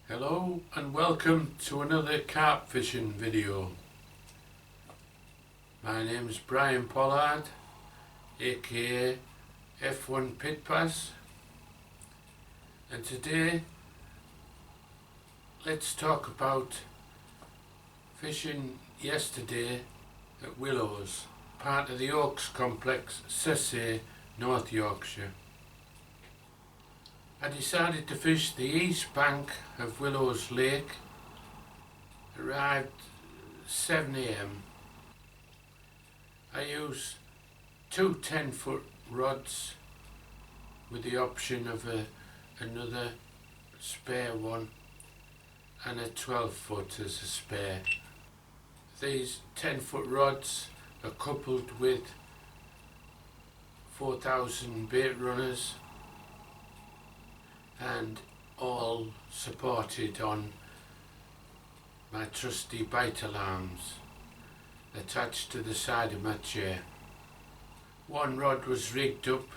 Hello and welcome to another carp fishing video. My name is Brian Pollard, aka F1 Pit Pass, and today let's talk about fishing yesterday at Willows, part of the Yorks complex, Sessay-North Yorkshire. I decided to fish the east bank of Willows Lake. Arrived 7 AM. I used two 10-foot rods with the option of another spare one and a 12-foot as a spare. These 10-foot rods are coupled with 4,000 bait runners and all supported on my trusty bite alarms attached to the side of my chair. One rod was rigged up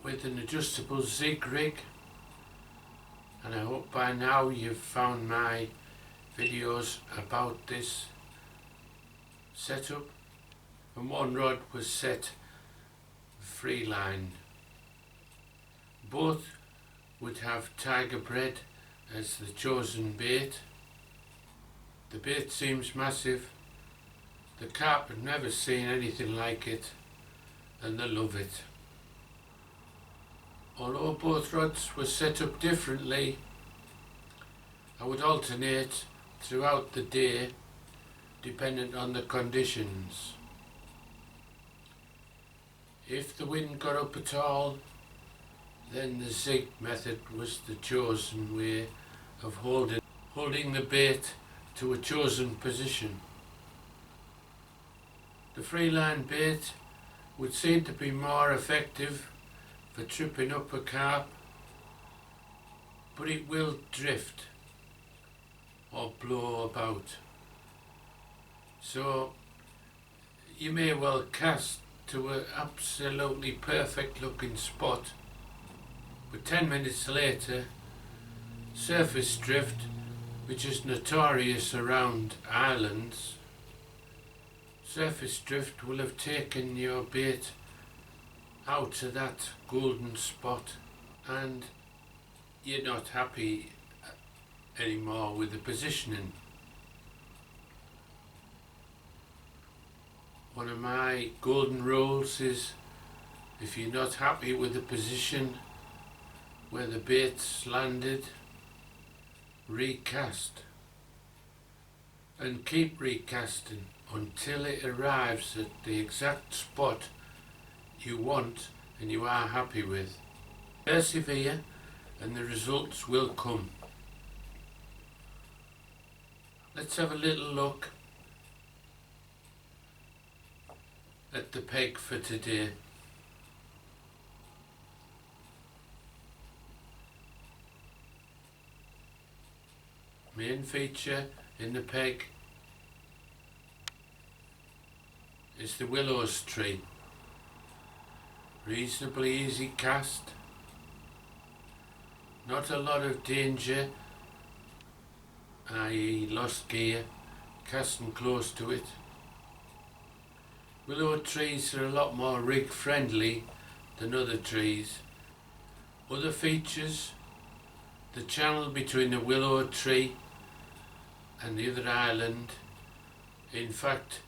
with an adjustable zig rig, and I hope by now you've found my videos about this setup. And one rod was set free line. Both would have tiger bread as the chosen bait. The bait seems massive. The carp have never seen anything like it, and they love it. Although both rods were set up differently, I would alternate throughout the day dependent on the conditions. If the wind got up at all, then the zig method was the chosen way of holding the bait to a chosen position. The freeline bait would seem to be more effective for tripping up a carp, but it will drift or blow about. So you may well cast to an absolutely perfect looking spot, but 10 minutes later, surface drift, which is notorious around islands, surface drift will have taken your bait out of that golden spot, and you're not happy anymore with the positioning. One of my golden rules is, if you're not happy with the position where the bait's landed, recast, and keep recasting until it arrives at the exact spot you want and you are happy with. Persevere and the results will come. Let's have a little look at the peg for today. Main feature in the peg is the Willows tree. Reasonably easy cast, not a lot of danger, i.e. lost gear, casting close to it. Willow trees are a lot more rig friendly than other trees. Other features: the channel between the willow tree and the other island, in fact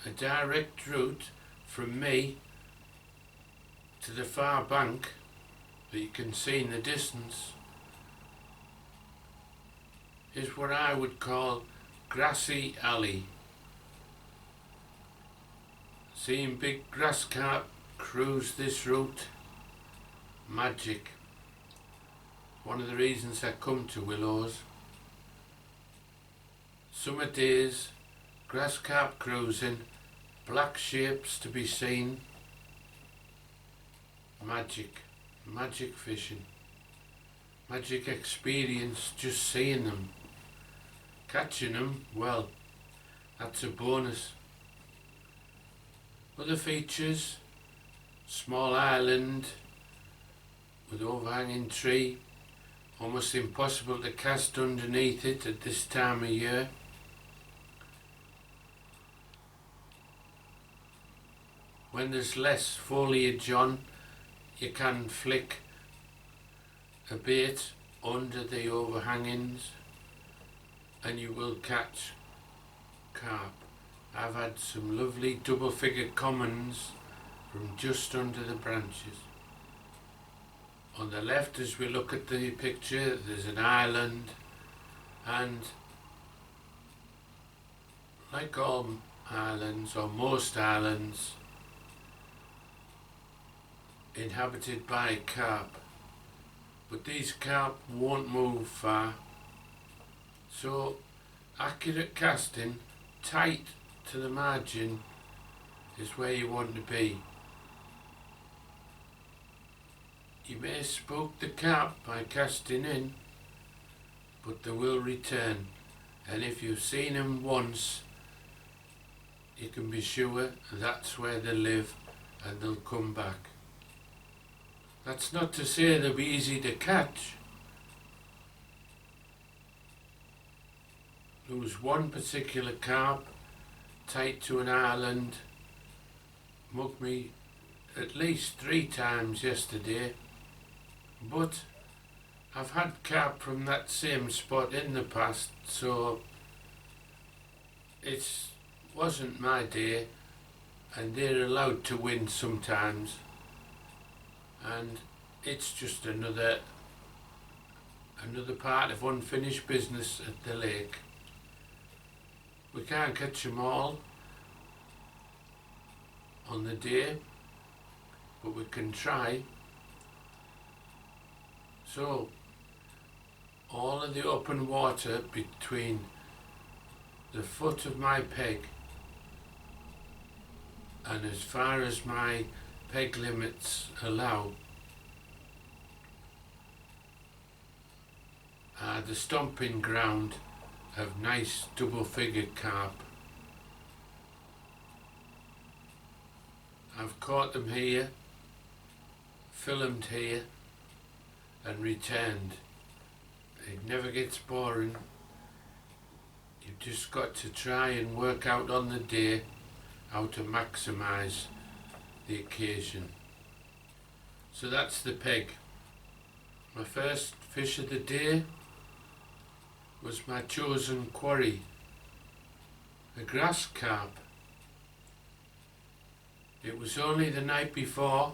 a direct route from me to the far bank that you can see in the distance, is what I would call grassy alley. Seeing big grass carp cruise this route, magic. One of the reasons I come to Willows. Summer days, grass carp cruising, black shapes to be seen. Magic, magic fishing, magic experience just seeing them. Catching them, well, that's a bonus. Other features: small island with overhanging tree, almost impossible to cast underneath it at this time of year. When there's less foliage on, you can flick a bait under the overhangings and you will catch carp. I've had some lovely double figure commons from just under the branches. On the left, as we look at the picture, there's an island, and like all islands, or most islands, inhabited by carp. But these carp won't move far, so accurate casting tight to the margin is where you want to be. You may spook the carp by casting in, but they will return, and if you've seen them once, you can be sure that's where they live and they'll come back. That's not to say they'll be easy to catch. There was one particular carp tight to an island, mugged me at least 3 times yesterday, but I've had carp from that same spot in the past, so it wasn't my day, and they're allowed to win sometimes, and it's just another part of unfinished business at the lake. We can't catch them all on the day, but we can try. So all of the open water between the foot of my peg and as far as my peg limits allow are the stomping ground of nice double-figured carp. I've caught them here, filmed here and returned. It never gets boring. You've just got to try and work out on the day how to maximise the occasion. So that's the peg. My first fish of the day was my chosen quarry, a grass carp. It was only the night before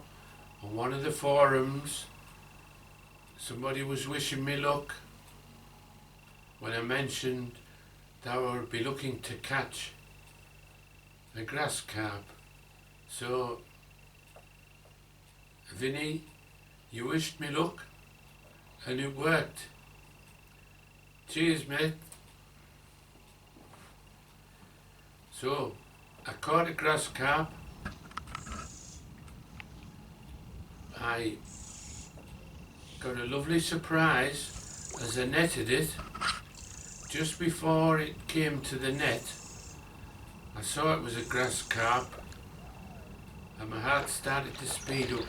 on one of the forums somebody was wishing me luck when I mentioned that I would be looking to catch a grass carp. So, Vinny, you wished me luck and it worked. Cheers, mate. So, I caught a grass carp. I got a lovely surprise as I netted it. Just before it came to the net, I saw it was a grass carp and my heart started to speed up.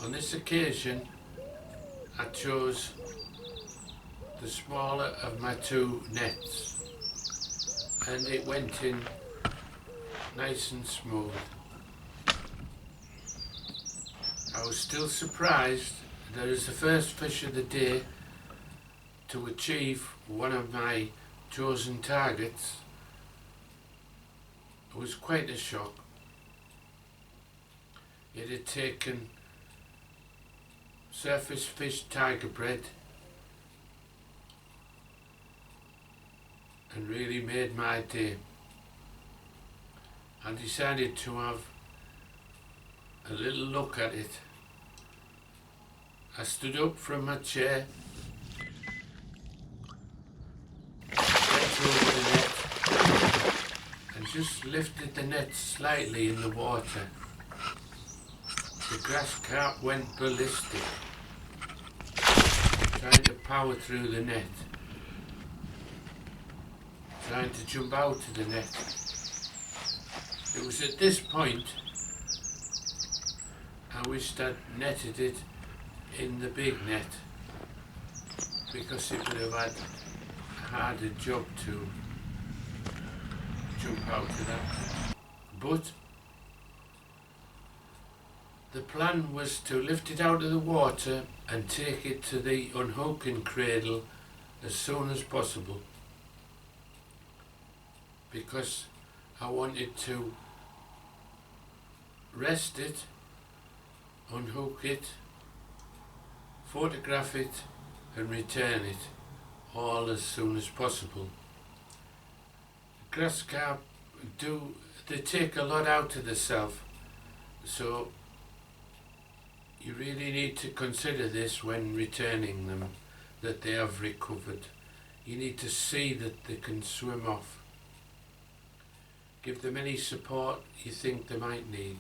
On this occasion, I chose the smaller of my 2 nets and it went in nice and smooth. I was still surprised that as the first fish of the day to achieve one of my chosen targets, it was quite a shock. It had taken surface fish tiger bread and really made my day. I decided to have a little look at it. I stood up from my chair, bent over the net and just lifted the net slightly in the water. The grass carp went ballistic, trying to power through the net, trying to jump out of the net. It was at this point I wished I'd netted it in the big net, because it would have had a harder job to jump out of that. But the plan was to lift it out of the water and take it to the unhooking cradle as soon as possible, because I wanted to rest it, unhook it, photograph it and return it all as soon as possible. Grass carp they take a lot out of themselves, so you really need to consider this when returning them, that they have recovered. You need to see that they can swim off. Give them any support you think they might need.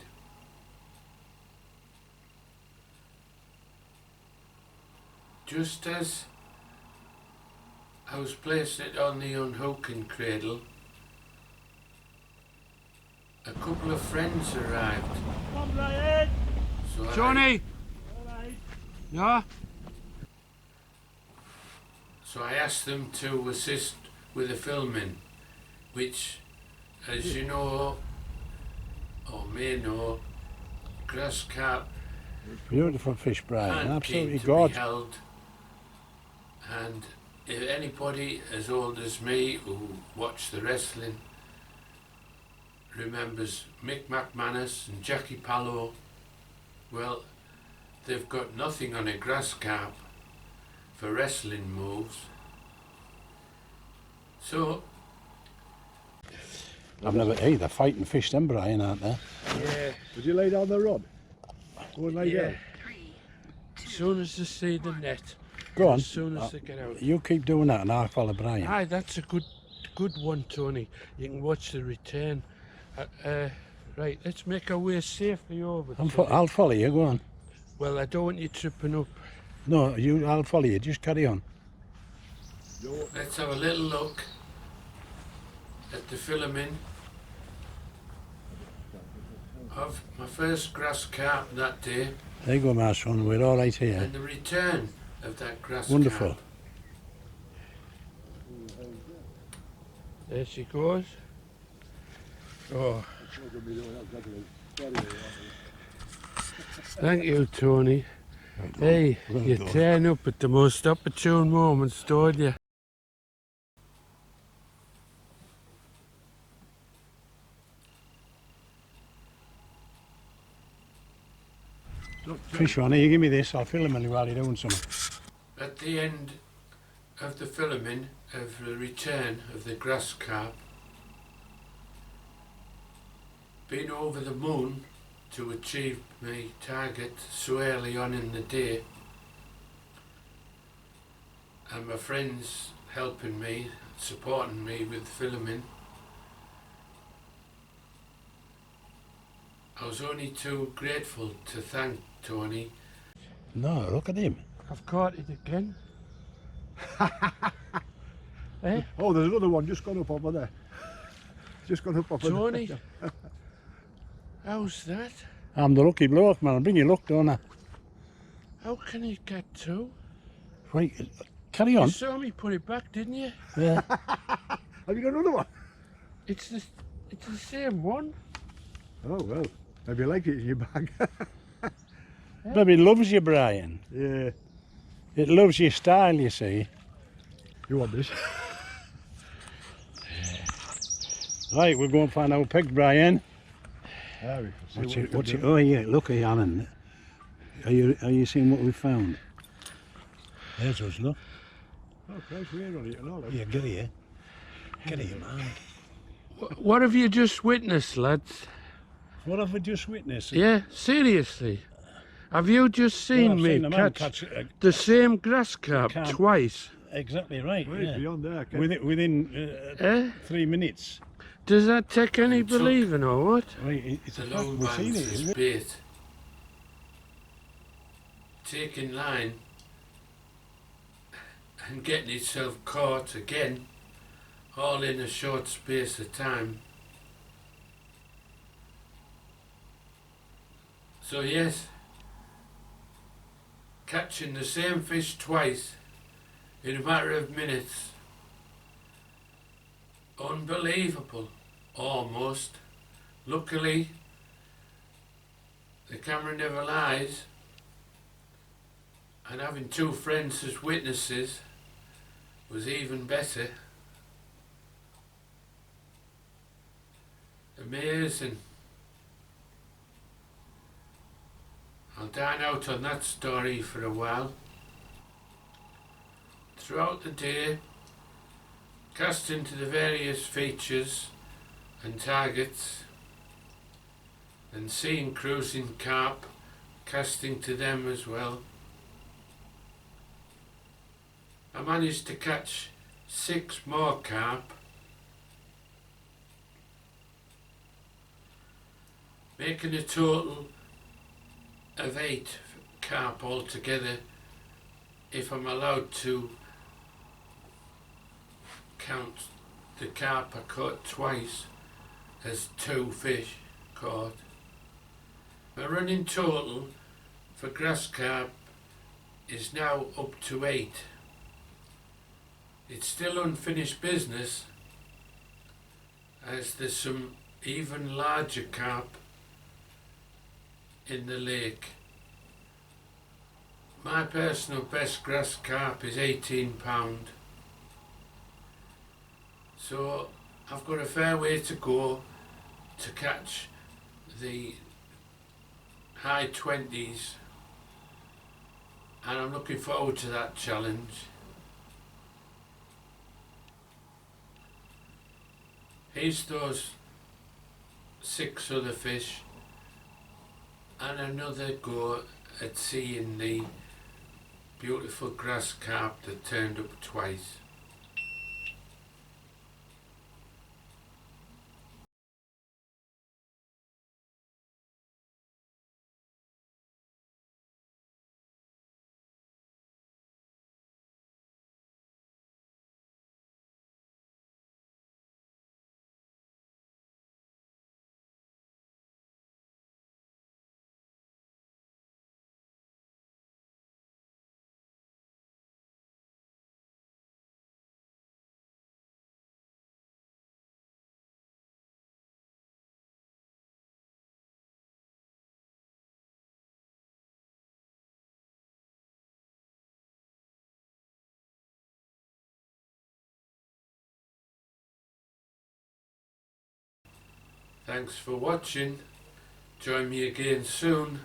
Just as I was placing it on the unhooking cradle, a couple of friends arrived. Come on, Brian! So Johnny! Yeah? So I asked them to assist with the filming, which, as you know, or may know, grass carp Beautiful fish, Brian. aren't Absolutely keen to be gorgeous. held. And if anybody as old as me who watched the wrestling remembers Mick McManus and Jackie Pallow, well, they've got nothing on a grass carp for wrestling moves. So I've never. Hey, they're fighting fish, them, Brian, aren't they? Yeah. Would you lay down the rod? Go and lay down. As soon as they see the net, Go on. as soon as they get out. You keep doing that, and I'll follow Brian. Aye, that's a good one, Tony. You can watch the return. Right, let's make our way safely over. I'll follow you. Go on. Well, I don't want you tripping up. No, I'll follow you. Just carry on. let's have a little look at the filming of my first grass carp that day There you go, my son. We're all right here. and the return of that grass Wonderful. carp. There she goes. Oh, thank you, Tony. Hey, Well you done. turn up at the most opportune moments, don't you? Fish on here. You give me this. I'll film him while you're doing something. At the end of the filming of the return of the grass carp, been over the moon to achieve my target so early on in the day, and my friends helping me, supporting me with filming. I was only too grateful to thank Tony. No, look at him. I've caught it again. Eh? Oh, there's another one just gone up over there. Just gone up over Tony? there. How's that? I'm the lucky bloke, man. I bring you luck, don't I? How can you get two? Right, carry You on. saw me put it back, didn't you? Yeah. Have you got another one? It's the same one. Oh, well. Maybe you like it in your bag. Baby loves you, Brian. Yeah. It loves your style, you see. You want this? Right, we'll go and find our pegs, Brian. Yeah, we can see What's what we it? can What's do. it? Oh yeah, look at Alan. Are you seeing what we found? There's us, look. Oh, Christ, we're on it and all. Yeah, get here. Get here, man. What have you just witnessed, lads? What have we just witnessed? Yeah, seriously. Have you just Well, seen I've me seen a man catch catch the same grass carp carp. twice? exactly right. Right, Yeah. beyond there. Okay. Within Eh? 3 minutes. Does that take any It took- believing or what? Right, it's The a fact. long We've seen bands it, as isn't it? bait, taking line and getting itself caught again, all in a short space of time. So yes, catching the same fish twice in a matter of minutes. Unbelievable, almost. Luckily, the camera never lies, and having two friends as witnesses was even better. Amazing. I'll dine out on that story for a while. Throughout the day, casting to the various features and targets, and seeing cruising carp, casting to them as well. I managed to catch 6 more carp, making a total of 8 carp altogether, if I'm allowed to count the carp I caught twice as 2 fish caught. My running total for grass carp is now up to 8. It's still unfinished business, as there's some even larger carp in the lake. My personal best grass carp is £18, so I've got a fair way to go to catch the high 20s, and I'm looking forward to that challenge. Here's those 6 other fish, and another go at seeing the beautiful grass carp that turned up twice. Thanks for watching. Join me again soon.